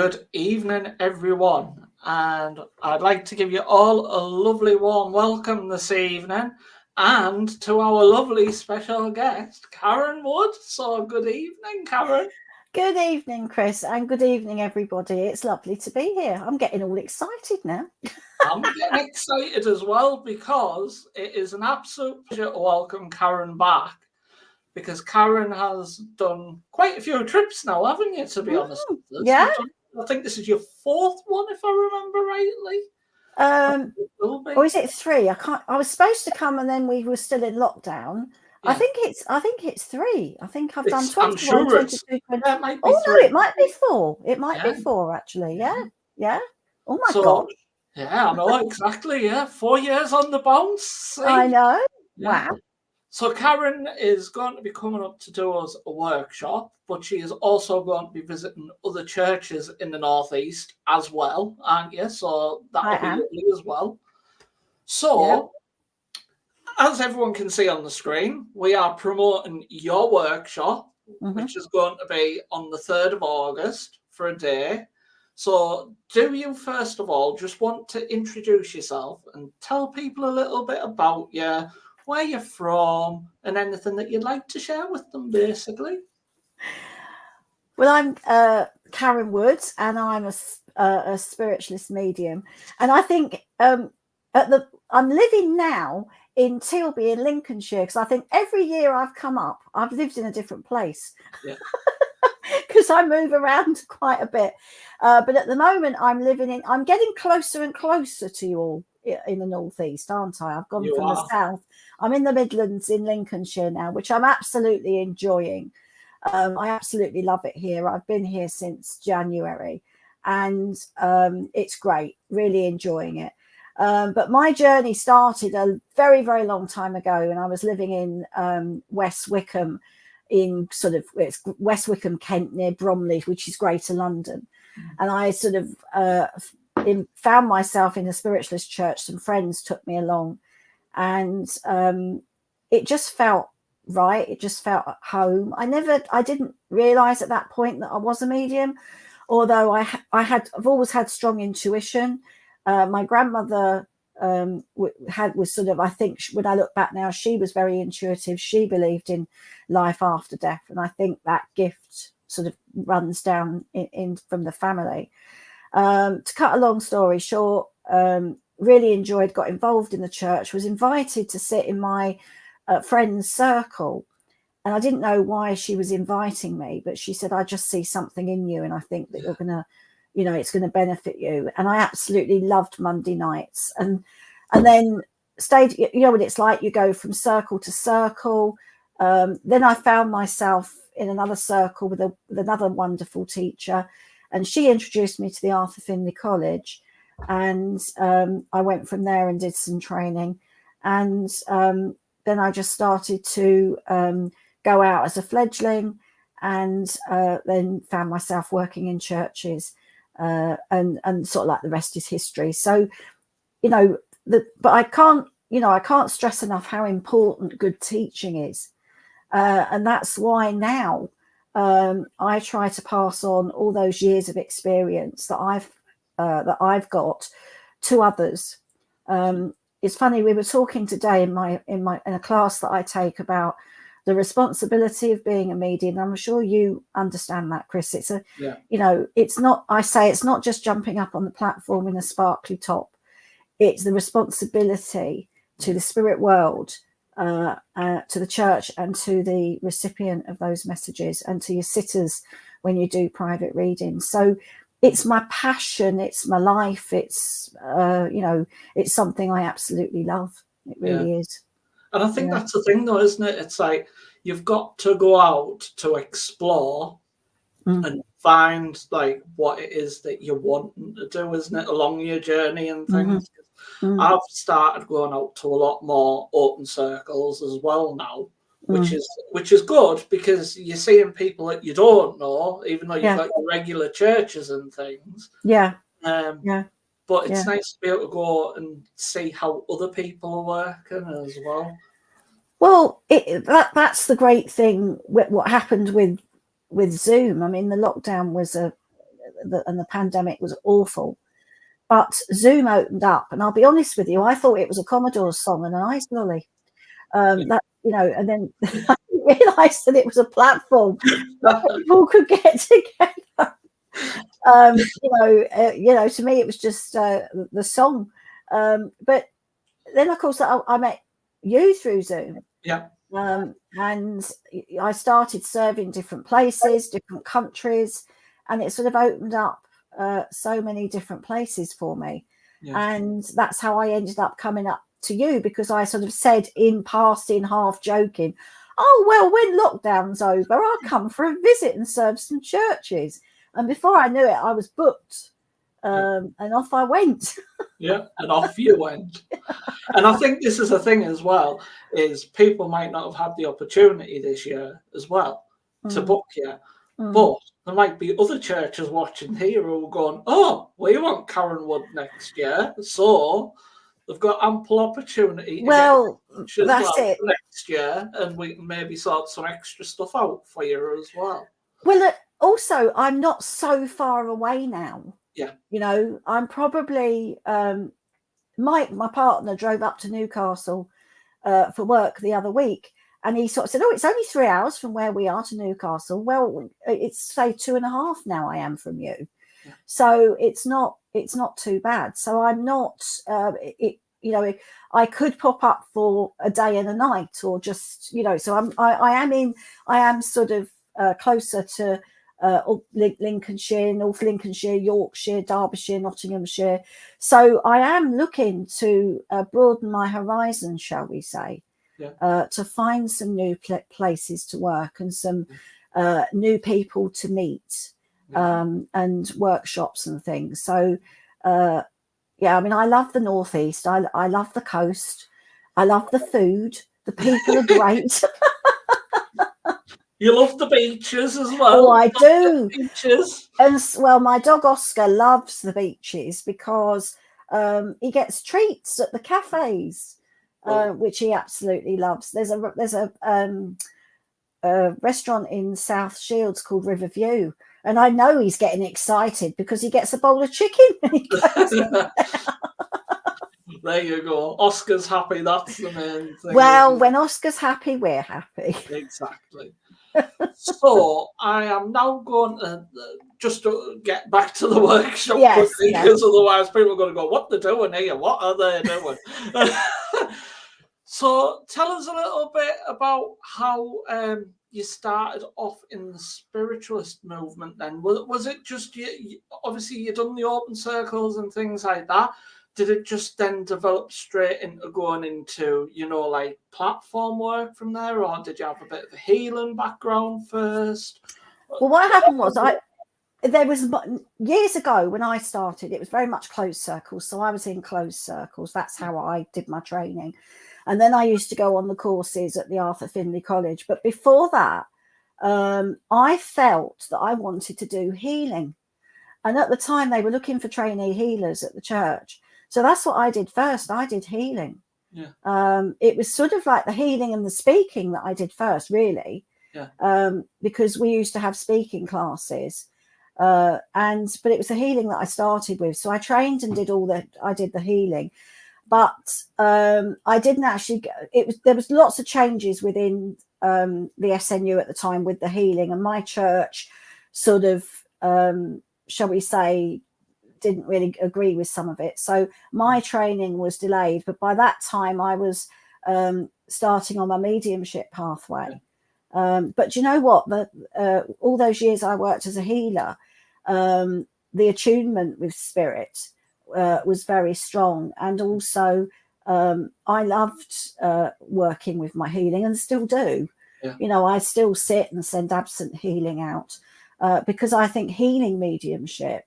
Good evening, everyone, and I'd like to give you all a lovely warm welcome this evening and to our lovely special guest, Karen Wood. So, good evening, Karen. Good evening, Chris, and good evening, everybody. It's lovely to be here. I'm getting all excited now. I'm getting excited as well because it is an absolute pleasure to welcome Karen back because Karen has done quite a few trips now, haven't you, to be honest with us? Yeah. I think this is your fourth one, if I remember rightly. Or is it three? I was supposed to come, and then we were still in lockdown. Yeah. I think it's three. I think I've done 21, I'm sure 22, 20. it might be oh three. No, it might be four. It might be four, actually. Yeah. Oh my God. Yeah, I know exactly. Yeah, 4 years on the bounce. See? I know. Yeah. Wow. So Karen is going to be coming up to do us a workshop, but she is also going to be visiting other churches in the Northeast as well, aren't you? So that'll be lovely as well. So, as everyone can see on the screen, we are promoting your workshop, which is going to be on the 3rd of August for a day. So, do you first of all just want to introduce yourself and tell people a little bit about you, where you're from, and anything that you'd like to share with them, basically? Well, I'm Karen Woods, and I'm a spiritualist medium, and I think I'm living now in Tilby in Lincolnshire, because I think every year I've come up, I've lived in a different place. Yeah. Because I move around quite a bit, but at the moment I'm getting closer and closer to you all in the Northeast, aren't I? I've gone from the south. I'm in the Midlands in Lincolnshire now, which I'm absolutely enjoying. I absolutely love it here. I've been here since January, and it's great, really enjoying it. But my journey started a very, very long time ago, and I was living in West Wickham, in it's West Wickham, Kent, near Bromley, which is Greater London. And I sort of found myself in a spiritualist church. Some friends took me along, and it just felt right. It just felt at home. I didn't realize at that point that I was a medium, although I've always had strong intuition. My grandmother was sort of, I think when I look back now, she was very intuitive. She believed in life after death, and I think that gift sort of runs down in from the family. To cut a long story short, really got involved in the church, was invited to sit in my friend's circle, and I didn't know why she was inviting me, but she said, I just see something in you, and I think that you're gonna, it's going to benefit you. And I absolutely loved Monday nights, and then stayed, what it's like, you go from circle to circle. Then I found myself in another circle with another wonderful teacher, and she introduced me to the Arthur Findlay College, and I went from there and did some training, and then I just started to go out as a fledgling, and then found myself working in churches, and sort of like the rest is history. So, but I can't stress enough how important good teaching is, and that's why now I try to pass on all those years of experience that I've got to others. It's funny, we were talking today in a class that I take about the responsibility of being a medium. I'm sure you understand that, Chris. It's it's not just jumping up on the platform in a sparkly top. It's the responsibility to the spirit world, to the church, and to the recipient of those messages, and to your sitters when you do private readings. So it's my passion, it's my life, it's it's something I absolutely love. It really is. And I think that's the thing, though, isn't it? It's like you've got to go out to explore and find like what it is that you're wanting to do, isn't it, along your journey and things. I've started going out to a lot more open circles as well now, which is good, because you're seeing people that you don't know, even though you've got your regular churches and things. But it's nice to be able to go and see how other people are working as well. Well, that's the great thing. What happened with Zoom? I mean, the lockdown was and the pandemic was awful. But Zoom opened up, and I'll be honest with you, I thought it was a Commodore's song and an ice lolly. That, you know, and then I realised that it was a platform that people could get together. You know, to me it was just the song. But then, of course, I met you through Zoom. Yeah. And I started serving different places, different countries, and it sort of opened up so many different places for me. Yeah. And that's how I ended up coming up to you, because I sort of said in passing, half joking, oh, well, when lockdown's over, I'll come for a visit and serve some churches. And before I knew it, I was booked. And off I went. Yeah, and off you went. And I think this is a thing as well, is people might not have had the opportunity this year as well to book you. But there might be other churches watching here who are going, oh, we want Karen Wood next year. So they've got ample opportunity to that's it. Next year, and we can maybe sort some extra stuff out for you as well. Well, also, I'm not so far away now. Yeah. You know, I'm probably my partner drove up to Newcastle for work the other week, and he sort of said, oh, it's only 3 hours from where we are to Newcastle. Well, it's say 2.5 now I am from you. Yeah. So it's not too bad. So I'm not you know, I could pop up for a day and a night, or just, you know, so I am sort of closer to Lincolnshire, North Lincolnshire, Yorkshire, Derbyshire, Nottinghamshire. So I am looking to broaden my horizon, shall we say, to find some new places to work and some new people to meet, and workshops and things. So, yeah, I mean, I love the Northeast. I love the coast. I love the food. The people are great. You love the beaches as well. Oh, I do. Beaches. And well, my dog Oscar loves the beaches because he gets treats at the cafes, which he absolutely loves. There's a restaurant in South Shields called Riverview, and I know he's getting excited because he gets a bowl of chicken. There you go. Oscar's happy. That's the main thing. Well, when Oscar's happy, we're happy. Exactly. So I am now going to just to get back to the workshop quickly, because otherwise people are going to go, what they're doing here? What are they doing? So tell us a little bit about how you started off in the spiritualist movement then. Was it just, you obviously you've done the open circles and things like that. Did it just then develop straight into going into, you know, like platform work from there, or did you have a bit of a healing background first? Well, what happened was there was years ago when I started, it was very much closed circles. So I was in closed circles. That's how I did my training. And then I used to go on the courses at the Arthur Findlay College. But before that, I felt that I wanted to do healing. And at the time, they were looking for trainee healers at the church. So that's what I did first. I did healing. Yeah. It was sort of like the healing and the speaking that I did first, really. Yeah. Because we used to have speaking classes. But it was the healing that I started with. So I trained and did I did the healing. But I didn't actually, there was lots of changes within the SNU at the time with the healing, and my church sort of, shall we say, didn't really agree with some of it. So my training was delayed, but by that time I was starting on my mediumship pathway. But you know what? All those years I worked as a healer, the attunement with spirit was very strong. And also I loved working with my healing, and still do. Yeah. You know, I still sit and send absent healing out because I think healing mediumship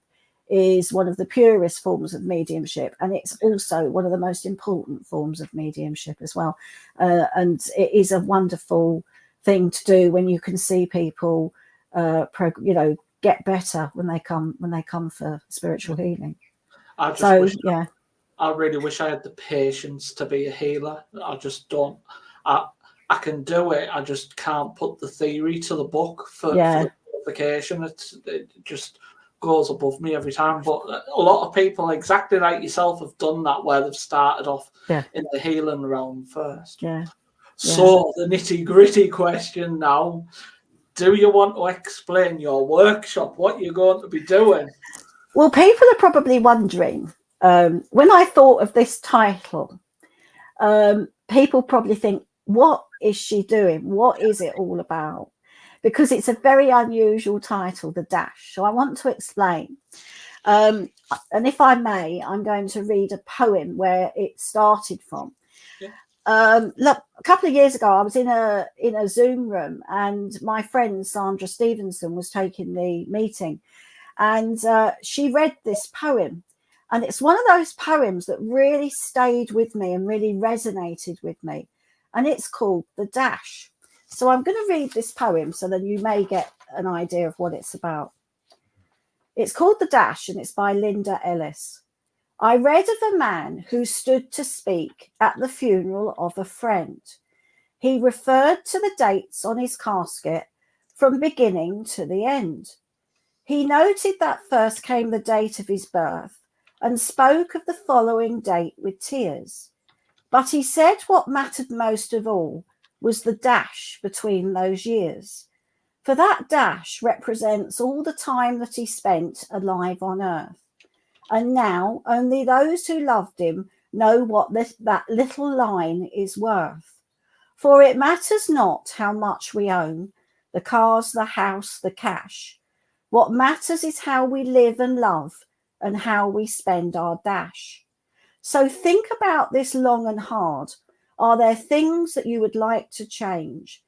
is one of the purest forms of mediumship, and it's also one of the most important forms of mediumship as well. And it is a wonderful thing to do when you can see people, get better when they come for spiritual healing. I really wish I had the patience to be a healer. I just don't. I can do it. I just can't put the theory to the book for the qualification. It just goes above me every time. But a lot of people, exactly like yourself, have done that, where they've started off in the healing realm first. Yeah. So the nitty-gritty question now: do you want to explain your workshop, what you're going to be doing? Well, people are probably wondering, when I thought of this title, people probably think, what is she doing? What is it all about? Because it's a very unusual title, The Dash. So I want to explain. And if I may, I'm going to read a poem where it started from. Look, a couple of years ago, I was in a Zoom room, and my friend Sandra Stevenson was taking the meeting, and she read this poem, and it's one of those poems that really stayed with me and really resonated with me, and it's called The Dash. So I'm going to read this poem so that you may get an idea of what it's about. It's called The Dash, and it's by Linda Ellis. I read of a man who stood to speak at the funeral of a friend. He referred to the dates on his casket from beginning to the end. He noted that first came the date of his birth and spoke of the following date with tears. But he said what mattered most of all was the dash between those years. For that dash represents all the time that he spent alive on earth. And now only those who loved him know what that little line is worth. For it matters not how much we own, the cars, the house, the cash. What matters is how we live and love and how we spend our dash. So think about this long and hard. Are there things that you would like to change?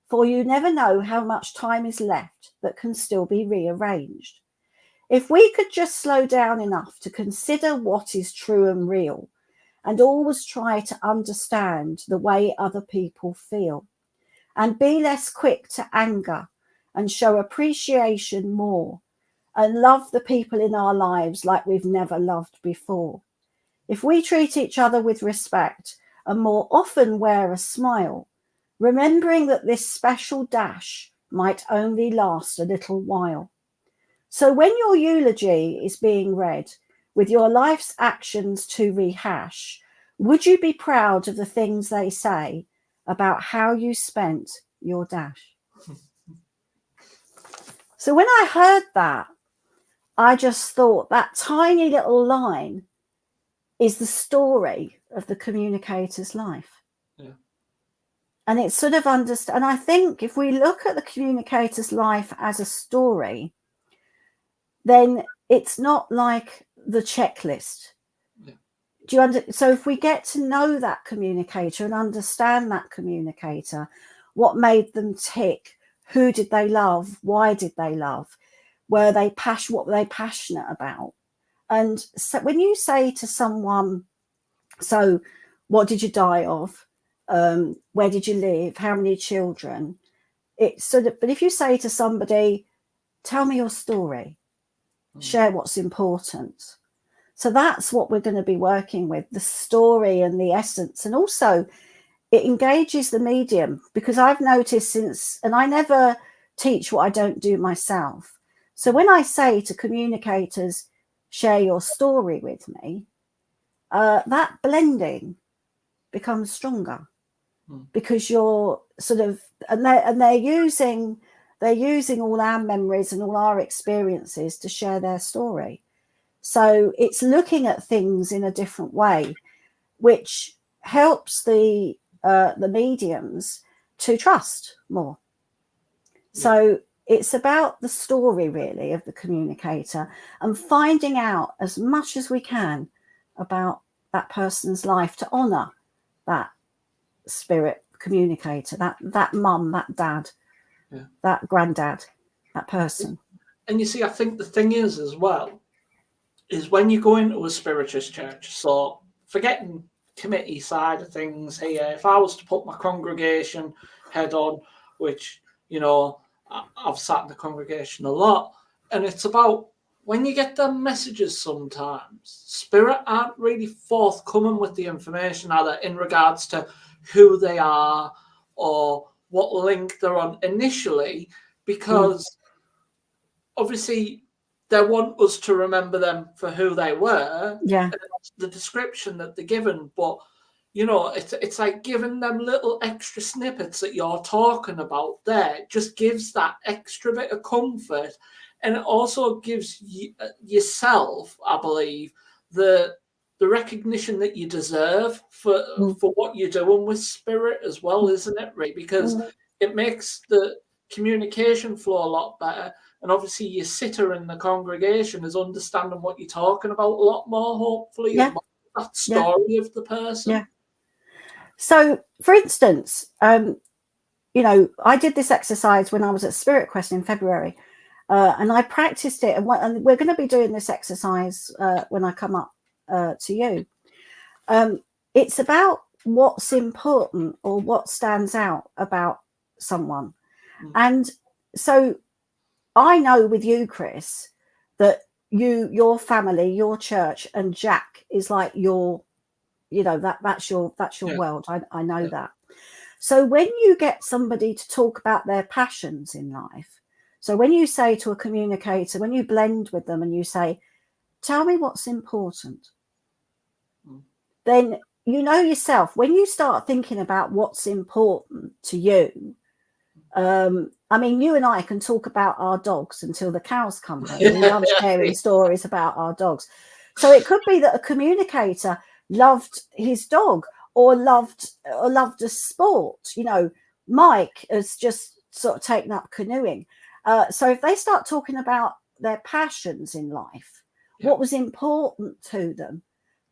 For you never know how much time is left that can still be rearranged. If we could just slow down enough to consider what is true and real, and always try to understand the way other people feel, and be less quick to anger and show appreciation more, and love the people in our lives like we've never loved before. If we treat each other with respect and more often wear a smile, remembering that this special dash might only last a little while. So when your eulogy is being read, with your life's actions to rehash, would you be proud of the things they say about how you spent your dash? So when I heard that, I just thought that tiny little line is the story of the communicator's life. Yeah. And it's sort of and I think if we look at the communicator's life as a story, then it's not like the checklist. Yeah. Do you so if we get to know that communicator and understand that communicator, what made them tick, who did they love, why did they love, what were they passionate about? And so when you say to someone, so what did you die of? Where did you live? How many children? It's sort of, but if you say to somebody, tell me your story, share what's important. So that's what we're going to be working with, the story and the essence. And also it engages the medium, because I've noticed and I never teach what I don't do myself. So when I say to communicators, share your story with me, that blending becomes stronger, because you're sort of, and they're using all our memories and all our experiences to share their story. So it's looking at things in a different way, which helps the mediums to trust more. So it's about the story, really, of the communicator, and finding out as much as we can about that person's life to honour that spirit communicator, that mum, that dad, that granddad, that person. And you see, I think the thing is as well, is when you go into a spiritist church, so forgetting committee side of things here, if I was to put my congregation head on, which, you know, I've sat in the congregation a lot, and it's about when you get them messages sometimes, spirit aren't really forthcoming with the information either in regards to who they are or what link they're on initially, because obviously they want us to remember them for who they were. Yeah. And that's the description that they're given. But, you know, it's like giving them little extra snippets that you're talking about there just gives that extra bit of comfort. And it also gives yourself, I believe, the recognition that you deserve for what you're doing with Spirit as well, isn't it, Ray? Because it makes the communication flow a lot better. And obviously your sitter in the congregation is understanding what you're talking about a lot more, hopefully, Yeah. that story of the person. Yeah. So, for instance, you know, I did this exercise when I was at Spirit Quest in February, and I practiced it. And we're going to be doing this exercise when I come up to you. It's about what's important or what stands out about someone. And so I know with you, Chris, that your family, your church, and Jack is like your, you know, that's your world. I know that. So when you get somebody to talk about their passions in life, so when you say to a communicator, when you blend with them and you say, tell me what's important, then you know yourself, when you start thinking about what's important to you, I mean, you and I can talk about our dogs until the cows come home. We love sharing stories about our dogs. So it could be that a communicator loved his dog or loved a sport. You know, Mike has just sort of taken up canoeing. So if they start talking about their passions in life, what was important to them,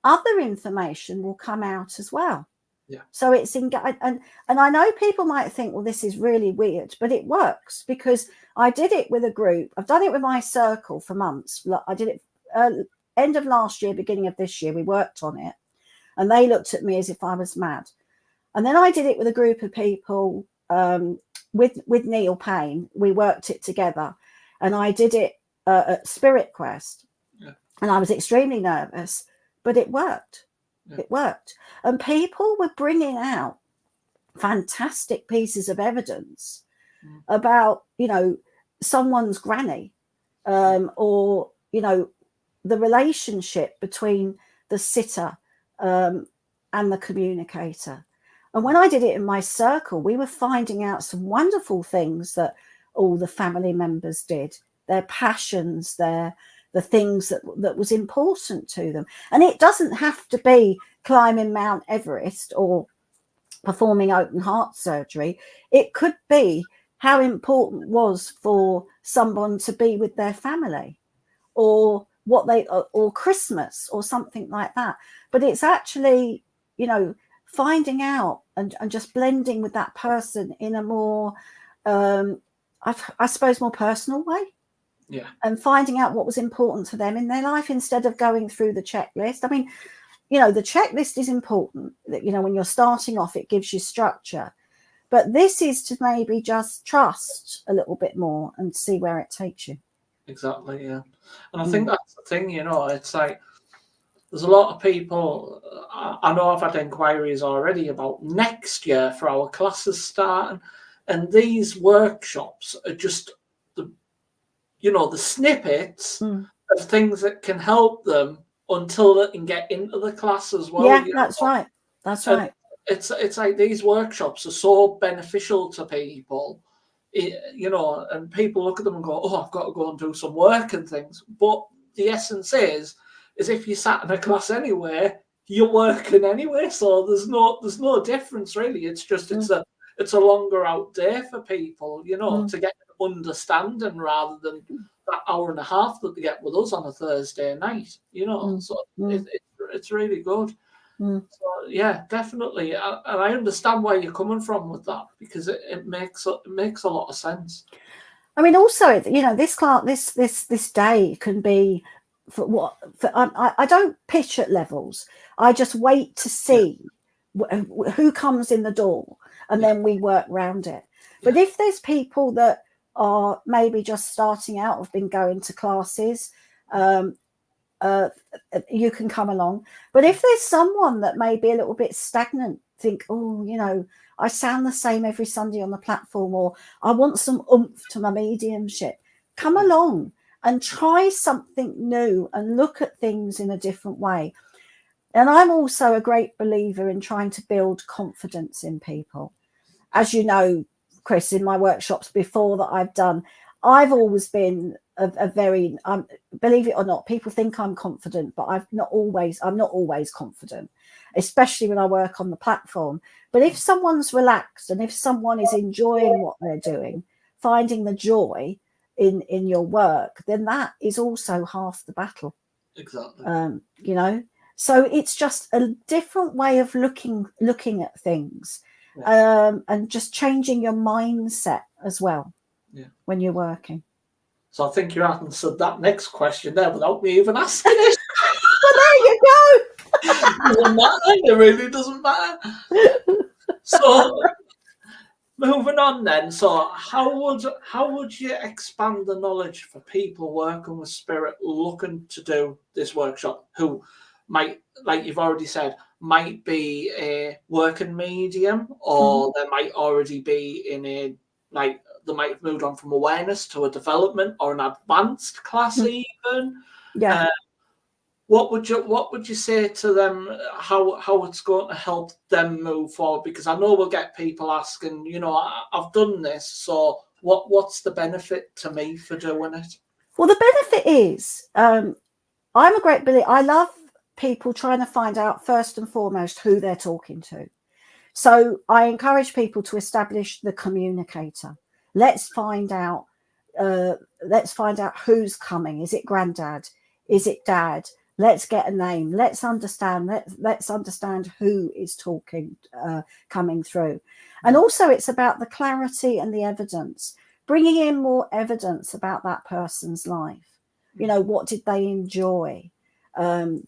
other information will come out as well. Yeah. So it's and I know people might think, well, this is really weird, but it works because I did it with a group. I've done it with my circle for months. I did it end of last year, beginning of this year. We worked on it, and they looked at me as if I was mad. And then I did it with a group of people with Neil Payne. We worked it together, and I did it at Spirit Quest, and I was extremely nervous, but it worked. It worked. And people were bringing out fantastic pieces of evidence about, you know, someone's granny, or, you know, the relationship between the sitter and the communicator. And when I did it in my circle, we were finding out some wonderful things that all the family members did, their passions, the things that was important to them. And it doesn't have to be climbing Mount Everest or performing open heart surgery. It could be how important it was for someone to be with their family, or or Christmas or something like that. But it's actually, you know, finding out and just blending with that person in a more, I suppose, more personal way. Yeah. And finding out what was important to them in their life instead of going through the checklist. I mean, you know, the checklist is important. That, you know, when you're starting off, it gives you structure. But this is to maybe just trust a little bit more and see where it takes you. Exactly, yeah. And I think that's the thing, you know, it's like there's a lot of people, I know I've had inquiries already about next year for our classes starting, and these workshops are just you know, the snippets of things that can help them until they can get into the class as well. Yeah, that's right. That's right. It's like these workshops are so beneficial to people, you know, and people look at them and go, oh, I've got to go and do some work and things. But the essence is if you sat in a class anyway, you're working anyway. So there's no difference really. It's just it's a longer out day for people, you know, to get understanding rather than that hour and a half that they get with us on a Thursday night, you know. So it's really good. So yeah, definitely, and I understand where you're coming from with that, because it makes a lot of sense. I mean, also, you know, this class, this day can be for what? I don't pitch at levels. I just wait to see who comes in the door, and then we work around it. But if there's people that are maybe just starting out, have been going to classes, you can come along. But if there's someone that may be a little bit stagnant, think, oh, you know, I sound the same every Sunday on the platform, or I want some oomph to my mediumship, come along and try something new and look at things in a different way. And I'm also a great believer in trying to build confidence in people. As you know, Chris, in my workshops before that I've done, I've always been a very, believe it or not, people think I'm confident, but I'm not always confident, especially when I work on the platform. But if someone's relaxed and if someone is enjoying what they're doing, finding the joy in your work, then that is also half the battle. Exactly. You know, so it's just a different way of looking at things, and just changing your mindset as well when you're working. So I think you answered that next question there without me even asking it. Well, there you go. Doesn't matter. It really doesn't matter. So moving on then. So how would you expand the knowledge for people working with spirit looking to do this workshop, who might, like you've already said, might be a working medium, or they might already be in a, like, they might have moved on from awareness to a development or an advanced class even. Yeah. What would you say to them? How it's going to help them move forward? Because I know we'll get people asking, you know, I've done this, so what's the benefit to me for doing it? Well, the benefit is, I'm a great believer. I love people trying to find out first and foremost who they're talking to. So I encourage people to establish the communicator. Let's find out who's coming. Is it granddad? Is it dad? Let's get a name. Let's understand who is talking, coming through. And also it's about the clarity and the evidence, bringing in more evidence about that person's life. You know, what did they enjoy? What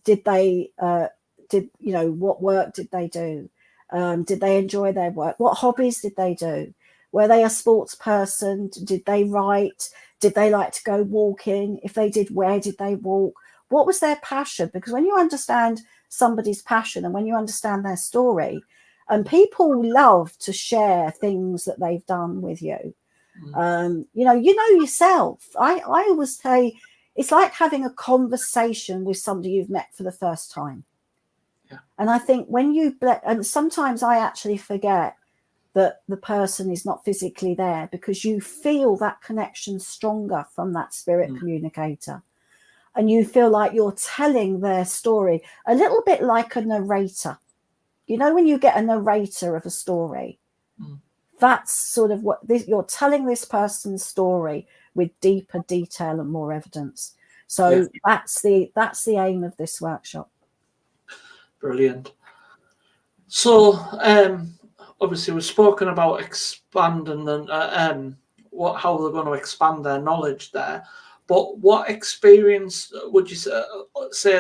work did they do? Did they enjoy their work? What hobbies did they do? Were they a sports person? Did they write? Did they like to go walking? If they did, where did they walk? What was their passion? Because when you understand somebody's passion and when you understand their story, and people love to share things that they've done with you. You know yourself. I always say it's like having a conversation with somebody you've met for the first time. Yeah. And I think and sometimes I actually forget that the person is not physically there, because you feel that connection stronger from that spirit communicator. And you feel like you're telling their story, a little bit like a narrator. You know, when you get a narrator of a story, that's sort of what you're telling this person's story with deeper detail and more evidence. So that's the aim of this workshop. Brilliant. So obviously we've spoken about expanding and how they're going to expand their knowledge there. But what experience would you say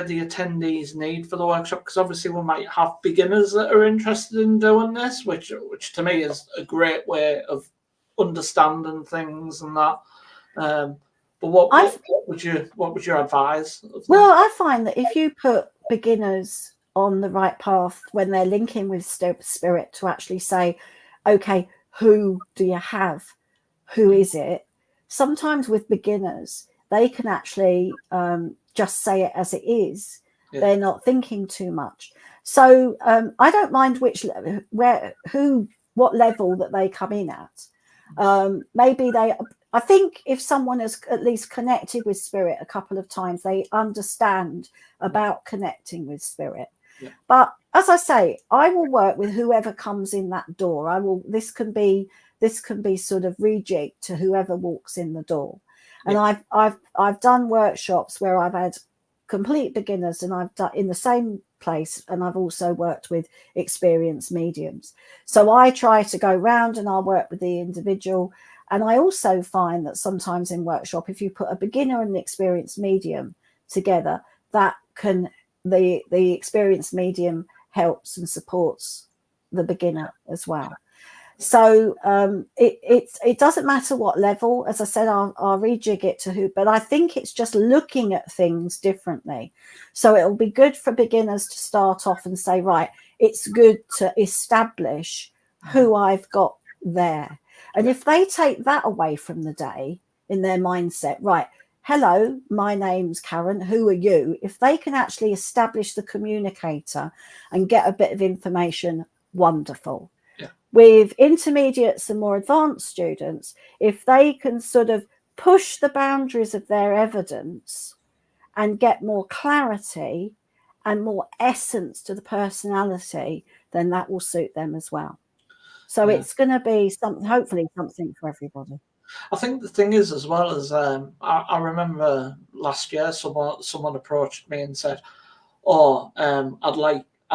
the attendees need for the workshop? Because obviously we might have beginners that are interested in doing this, which to me is a great way of understanding things and that. But what would you advise? Well, I find that if you put beginners on the right path when they're linking with spirit to actually say, okay, who do you have? Who is it? Sometimes with beginners, they can actually just say it as it is. Yeah. They're not thinking too much. So I don't mind what level that they come in at. Maybe I think if someone has at least connected with spirit a couple of times, they understand about connecting with spirit. Yeah. But as I say, I will work with whoever comes in that door. This can be sort of rejigged to whoever walks in the door. And yeah. I've done workshops where I've had complete beginners, and I've done in the same place, and I've also worked with experienced mediums. So I try to go round and I'll work with the individual. And I also find that sometimes in workshop, if you put a beginner and an experienced medium together, that the experienced medium helps and supports the beginner as well. So it doesn't matter what level. As I said, I'll rejig it to who, but I think it's just looking at things differently. So it'll be good for beginners to start off and say, right, it's good to establish who I've got there. And if they take that away from the day in their mindset, right, hello, my name's Karen, who are you? If they can actually establish the communicator and get a bit of information, wonderful. Yeah. With intermediates and more advanced students, if they can sort of push the boundaries of their evidence and get more clarity and more essence to the personality, then that will suit them as well. So it's going to be something, hopefully something for everybody. I think the thing is, as well as I remember last year, someone approached me and said, "Oh, I'd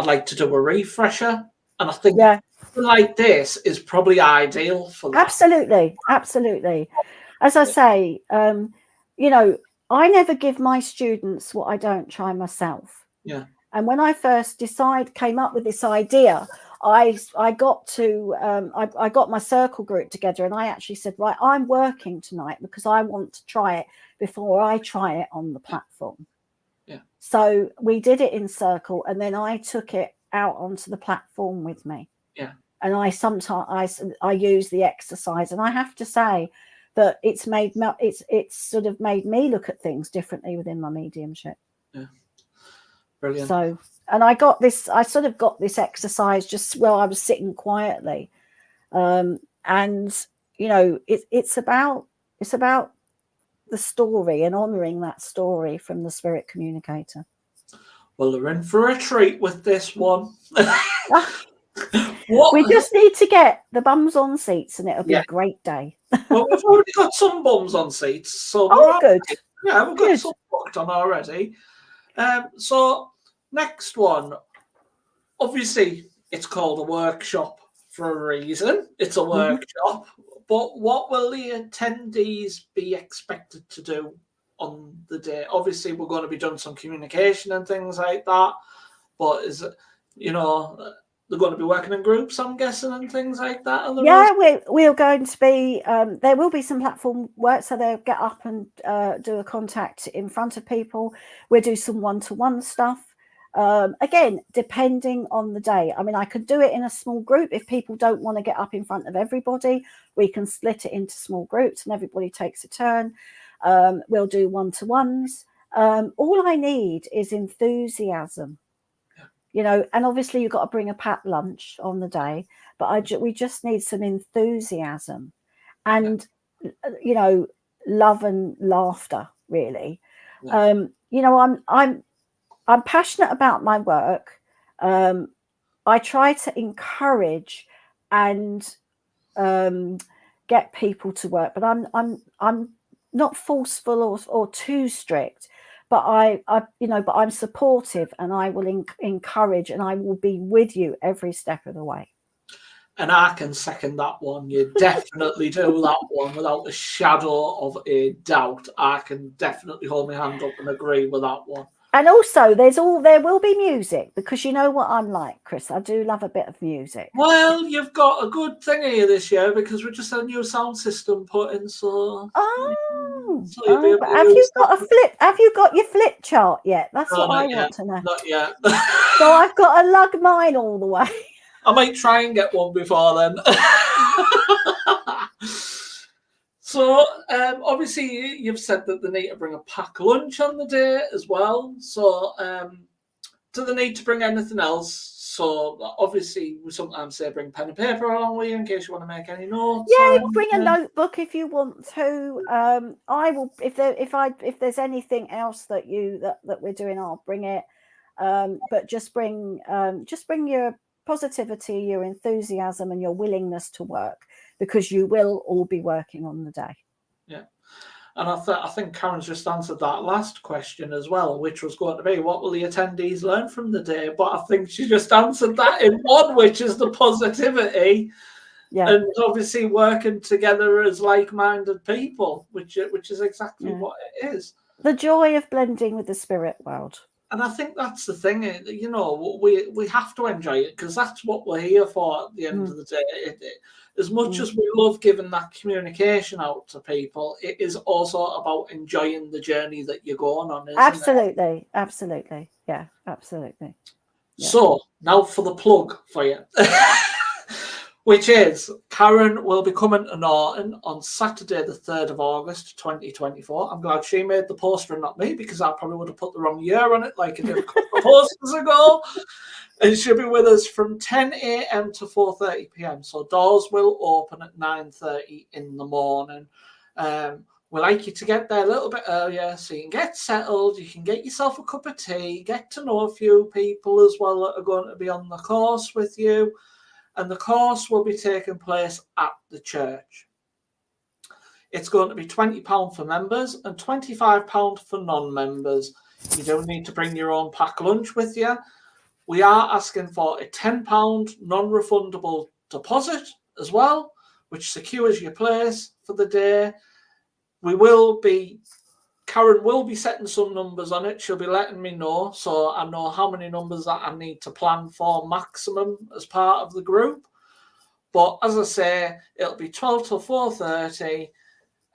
like to do a refresher," and I think like this is probably ideal for that. Absolutely. As I say, you know, I never give my students what I don't try myself. Yeah. And when I first came up with this idea, I got my circle group together, and I actually said, right, I'm working tonight because I want to try it before I try it on the platform. Yeah. So we did it in circle, and then I took it out onto the platform with me. Yeah. And I use the exercise, and I have to say that it's sort of made me look at things differently within my mediumship. Yeah. Brilliant. So, and I sort of got this exercise just while I was sitting quietly. And, you know, it's about the story and honoring that story from the spirit communicator. Well, they're in for a treat with this one. We just need to get the bums on seats, and it'll be a great day. Well, we've already got some bums on seats, so good. Yeah, we've got some booked on already. So next one, obviously, it's called a workshop for a reason. It's a workshop, but what will the attendees be expected to do on the day? Obviously, we're going to be doing some communication and things like that, but is it, you know, they're going to be working in groups, I'm guessing, and things like that? We're going to be, there will be some platform work, so they'll get up and do a contact in front of people. We'll do some one-to-one stuff. Again, depending on the day. I mean, I could do it in a small group. If people don't want to get up in front of everybody, we can split it into small groups and everybody takes a turn. We'll do one-to-ones. All I need is enthusiasm. You know, and obviously you've got to bring a packed lunch on the day, but we just need some enthusiasm and, you know, love and laughter, really. You know, I'm passionate about my work. I try to encourage and get people to work, but I'm not forceful or too strict. But but I'm supportive, and I will encourage, and I will be with you every step of the way. And I can second that one. You definitely do that one without a shadow of a doubt. I can definitely hold my hand up and agree with that one. And also, there will be music, because you know what I'm like, Chris. I do love a bit of music. Well, you've got a good thing here this year, because we just had a new sound system put in. So, have you got your flip chart yet? That's what I want to know. Not yet. So I've got to lug mine all the way. I might try and get one before then. So, obviously, you've said that they need to bring a packed lunch on the day as well. So, do they need to bring anything else? So, obviously, we sometimes say bring pen and paper along with you in case you want to make any notes. Yeah, bring a notebook if you want to. I will, if there's anything else that we're doing, I'll bring it. But just bring your positivity, your enthusiasm, and your willingness to work, because you will all be working on the day. Yeah. And I think Karen's just answered that last question as well, which was going to be, what will the attendees learn from the day? But I think she just answered that in one, which is the positivity. Yeah. And obviously working together as like-minded people, which is exactly what it is. The joy of blending with the spirit world. And I think that's the thing, you know, we have to enjoy it, because that's what we're here for at the end of the day. As much as we love giving that communication out to people, it is also about enjoying the journey that you're going on, isn't it? Absolutely. Yeah, absolutely. Yeah. So, now for the plug for you. which is Karen will be coming to Norton on Saturday, the 3rd of August, 2024. I'm glad she made the poster and not me, because I probably would have put the wrong year on it like I did a couple of posters ago. And she'll be with us from 10 a.m. to 4:30 p.m. So doors will open at 9:30 in the morning. We like you to get there a little bit earlier so you can get settled, you can get yourself a cup of tea, get to know a few people as well that are going to be on the course with you. And the course will be taking place at the church. It's going to be £20 for members and £25 for non-members. You don't need to bring your own packed lunch with you. We are asking for a £10 non-refundable deposit as well, which secures your place for the day. Karen will be setting some numbers on it. She'll be letting me know, so I know how many numbers that I need to plan for maximum as part of the group. But as I say, it'll be 12 till 4:30,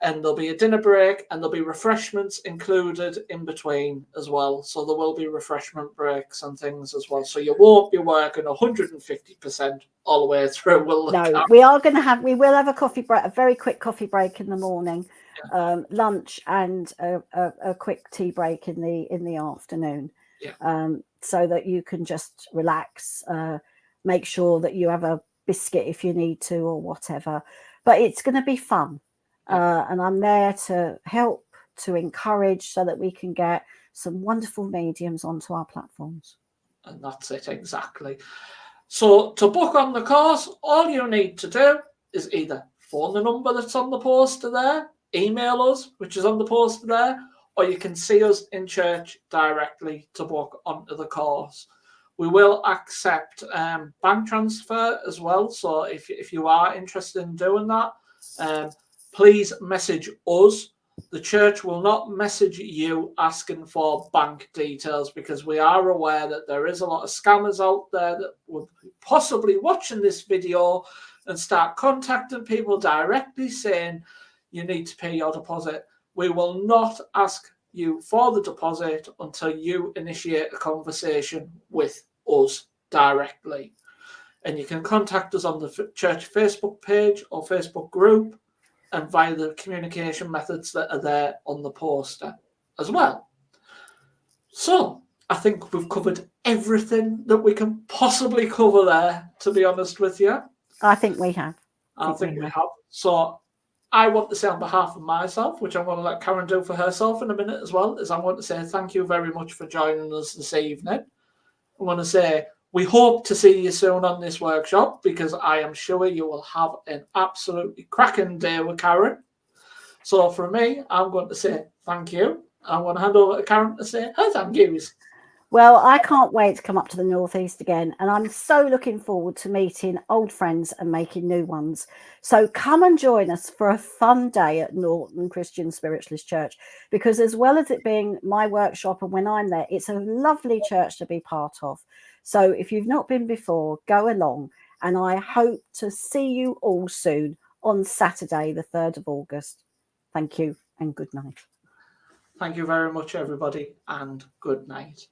and there'll be a dinner break, and there'll be refreshments included in between as well. So there will be refreshment breaks and things as well. So you won't be working 150% all the way through. No, we will have a coffee break, a very quick coffee break in the morning. Lunch and a quick tea break in the afternoon, so that you can just relax, make sure that you have a biscuit if you need to or whatever. But it's going to be fun, and I'm there to help, to encourage, so that we can get some wonderful mediums onto our platforms. And that's it, exactly. So to book on the course, all you need to do is either phone the number that's on the poster there, email us, which is on the poster there, or you can see us in church directly to book onto the course. We will accept bank transfer as well. So if you are interested in doing that, please message us. The church will not message you asking for bank details, because we are aware that there is a lot of scammers out there that would be possibly watching this video and start contacting people directly saying you need to pay your deposit. We will not ask you for the deposit until you initiate a conversation with us directly. And you can contact us on the church Facebook page or Facebook group, and via the communication methods that are there on the poster as well. So I think we've covered everything that we can possibly cover there, to be honest with you. I think we have. I think we have. So I want to say on behalf of myself, which I'm going to let Karen do for herself in a minute as well, is I want to say thank you very much for joining us this evening. I want to say we hope to see you soon on this workshop, because I am sure you will have an absolutely cracking day with Karen. So for me, I'm going to say thank you. I'm going to hand over to Karen to say her thank yous. Well, I can't wait to come up to the Northeast again, and I'm so looking forward to meeting old friends and making new ones. So come and join us for a fun day at Norton Christian Spiritualist Church, because as well as it being my workshop and when I'm there, it's a lovely church to be part of. So if you've not been before, go along, and I hope to see you all soon on Saturday, the 3rd of August. Thank you and good night. Thank you very much, everybody, and good night.